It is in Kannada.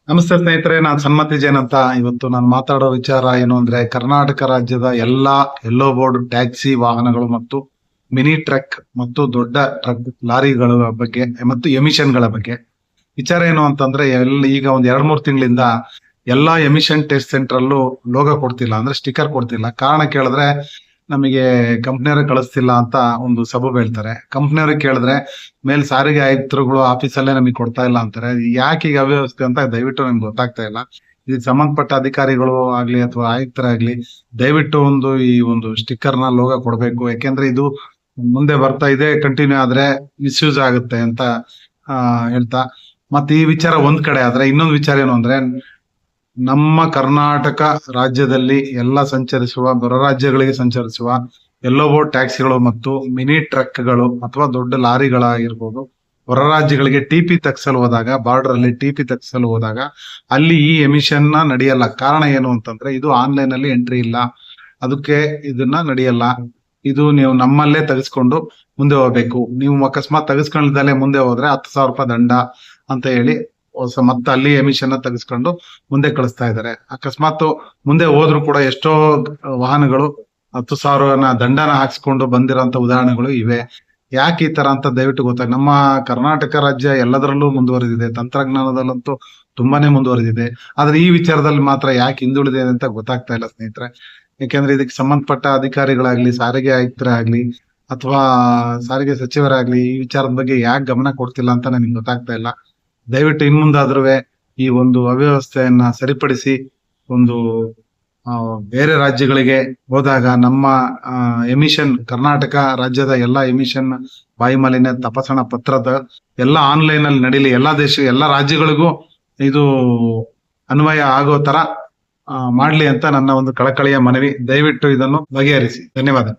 ನಮಸ್ತೆ ಸ್ನೇಹಿತರೆ, ನಾನು ಸನ್ಮತಿ ಜೈನ್ ಅಂತ. ಇವತ್ತು ನಾನು ಮಾತಾಡೋ ವಿಚಾರ ಏನು ಅಂದ್ರೆ, ಕರ್ನಾಟಕ ರಾಜ್ಯದ ಎಲ್ಲಾ ಯೆಲ್ಲೋ ಬೋರ್ಡ್ ಟ್ಯಾಕ್ಸಿ ವಾಹನಗಳು ಮತ್ತು ಮಿನಿ ಟ್ರಕ್ ಮತ್ತು ದೊಡ್ಡ ಟ್ರಕ್ ಲಾರಿಗಳ ಬಗ್ಗೆ ಮತ್ತು ಎಮಿಷನ್ ಗಳ ಬಗ್ಗೆ. ವಿಚಾರ ಏನು ಅಂತಂದ್ರೆ, ಈಗ ಒಂದ್ 2-3 ತಿಂಗಳಿಂದ ಎಲ್ಲಾ ಎಮಿಷನ್ ಟೆಸ್ಟ್ ಸೆಂಟರ್ ಅಲ್ಲೂ ಲೋಗೋ ಕೊಡ್ತಿಲ್ಲ, ಅಂದ್ರೆ ಸ್ಟಿಕರ್ ಕೊಡ್ತಿಲ್ಲ. ಕಾರಣ ಕೇಳಿದ್ರೆ ನಮಗೆ ಕಂಪ್ನಿಯವರು ಕಳಿಸ್ತಿಲ್ಲ ಅಂತ ಒಂದು ಸಬೂಬ್ ಹೇಳ್ತಾರೆ. ಕಂಪ್ನಿಯವ್ರಿಗೆ ಕೇಳಿದ್ರೆ ಮೇಲ್ ಸಾರಿಗೆ ಆಯುಕ್ತರುಗಳು ಆಫೀಸಲ್ಲೇ ನಮಗೆ ಕೊಡ್ತಾ ಇಲ್ಲ ಅಂತಾರೆ. ಯಾಕೆ ಈಗ ಅವ್ಯವಸ್ಥೆ ಅಂತ ದಯವಿಟ್ಟು ನಮ್ಗೆ ಗೊತ್ತಾಗ್ತಾ ಇಲ್ಲ. ಇದಕ್ಕೆ ಸಂಬಂಧಪಟ್ಟ ಅಧಿಕಾರಿಗಳು ಆಗ್ಲಿ ಅಥವಾ ಆಯುಕ್ತರಾಗ್ಲಿ ದಯವಿಟ್ಟು ಈ ಒಂದು ಸ್ಟಿಕ್ಕರ್ ನ ಲೋಗೋ ಕೊಡ್ಬೇಕು. ಯಾಕೆಂದ್ರೆ ಇದು ಮುಂದೆ ಬರ್ತಾ ಇದೆ, ಕಂಟಿನ್ಯೂ ಆದ್ರೆ ಮಿಸ್ಯೂಸ್ ಆಗುತ್ತೆ ಅಂತ ಹೇಳ್ತಾ, ಮತ್ತೆ ಈ ವಿಚಾರ ಒಂದ್ ಕಡೆ ಆದ್ರೆ, ಇನ್ನೊಂದು ವಿಚಾರ ಏನು ಅಂದ್ರೆ, ನಮ್ಮ ಕರ್ನಾಟಕ ರಾಜ್ಯದಲ್ಲಿ ಎಲ್ಲ ಸಂಚರಿಸುವ, ಹೊರ ರಾಜ್ಯಗಳಿಗೆ ಸಂಚರಿಸುವ ಯೆಲ್ಲೋ ಬೋರ್ಡ್ ಟ್ಯಾಕ್ಸಿಗಳು ಮತ್ತು ಮಿನಿ ಟ್ರಕ್ಗಳು ಅಥವಾ ದೊಡ್ಡ ಲಾರಿಗಳಾಗಿರ್ಬೋದು, ಹೊರ ರಾಜ್ಯಗಳಿಗೆ ಟಿಪಿ ತಗ್ಸಲು ಹೋದಾಗ, ಬಾರ್ಡರ್ ಅಲ್ಲಿ ಟಿಪಿ ತಗ್ಸಲು ಹೋದಾಗ ಅಲ್ಲಿ ಈ ಎಮಿಷನ್ ನಡೆಯಲ್ಲ. ಕಾರಣ ಏನು ಅಂತಂದ್ರೆ, ಇದು ಆನ್ಲೈನ್ ಅಲ್ಲಿ ಎಂಟ್ರಿ ಇಲ್ಲ, ಅದಕ್ಕೆ ಇದನ್ನ ನಡೆಯಲ್ಲ. ಇದು ನೀವು ನಮ್ಮಲ್ಲೇ ತೆಗೆಸ್ಕೊಂಡು ಮುಂದೆ ಹೋಗ್ಬೇಕು. ನೀವು ಅಕಸ್ಮಾತ್ ತೆಗೆಸ್ಕೊಂಡ್ದಲ್ಲೇ ಮುಂದೆ ಹೋದ್ರೆ 10,000 ರೂಪಾಯಿ ದಂಡ ಅಂತ ಹೇಳಿ ಮತ್ತೆ ಅಲ್ಲಿ ಎಮಿಷನ್ ತೆಗೆಸ್ಕೊಂಡು ಮುಂದೆ ಕಳಿಸ್ತಾ ಇದ್ದಾರೆ. ಅಕಸ್ಮಾತ್ ಮುಂದೆ ಹೋದ್ರು ಕೂಡ ಎಷ್ಟೋ ವಾಹನಗಳು 10,000 ದಂಡನ ಹಾಕ್ಸ್ಕೊಂಡು ಬಂದಿರೋಂತ ಉದಾಹರಣೆಗಳು ಇವೆ. ಯಾಕೆ ಈ ತರ ಅಂತ ದಯವಿಟ್ಟು ಗೊತ್ತಾಗ. ನಮ್ಮ ಕರ್ನಾಟಕ ರಾಜ್ಯ ಎಲ್ಲದರಲ್ಲೂ ಮುಂದುವರೆದಿದೆ, ತಂತ್ರಜ್ಞಾನದಲ್ಲಂತೂ ತುಂಬಾನೇ ಮುಂದುವರೆದಿದೆ. ಆದ್ರೆ ಈ ವಿಚಾರದಲ್ಲಿ ಮಾತ್ರ ಯಾಕೆ ಹಿಂದುಳಿದಿದೆ ಅಂತ ಗೊತ್ತಾಗ್ತಾ ಇಲ್ಲ ಸ್ನೇಹಿತರೆ. ಯಾಕೆಂದ್ರೆ ಇದಕ್ಕೆ ಸಂಬಂಧಪಟ್ಟ ಅಧಿಕಾರಿಗಳಾಗ್ಲಿ, ಸಾರಿಗೆ ಆಯುಕ್ತರಾಗ್ಲಿ ಅಥವಾ ಸಾರಿಗೆ ಸಚಿವರಾಗ್ಲಿ ಈ ವಿಚಾರದ ಬಗ್ಗೆ ಯಾಕೆ ಗಮನ ಕೊಡ್ತಿಲ್ಲ ಅಂತ ನನಗೆ ಗೊತ್ತಾಗ್ತಾ ಇಲ್ಲ. ದಯವಿಟ್ಟು ಇನ್ಮುಂದಾದ್ರೂ ಈ ಒಂದು ಅವ್ಯವಸ್ಥೆಯನ್ನ ಸರಿಪಡಿಸಿ ಒಂದು ಬೇರೆ ರಾಜ್ಯಗಳಿಗೆ ಹೋದಾಗ ನಮ್ಮ ಎಮಿಷನ್, ಕರ್ನಾಟಕ ರಾಜ್ಯದ ಎಲ್ಲಾ ಎಮಿಷನ್ ವಾಯು ಮಾಲಿನ್ಯ ತಪಾಸಣಾ ಪತ್ರದ ಎಲ್ಲ ಆನ್ಲೈನ್ ಅಲ್ಲಿ ನಡೀಲಿ. ಎಲ್ಲಾ ಎಲ್ಲಾ ರಾಜ್ಯಗಳಿಗೂ ಇದು ಅನ್ವಯ ಆಗೋ ತರ ಮಾಡ್ಲಿ ಅಂತ ನನ್ನ ಒಂದು ಕಳಕಳಿಯ ಮನವಿ. ದಯವಿಟ್ಟು ಇದನ್ನು ಬಗೆಹರಿಸಿ. ಧನ್ಯವಾದ.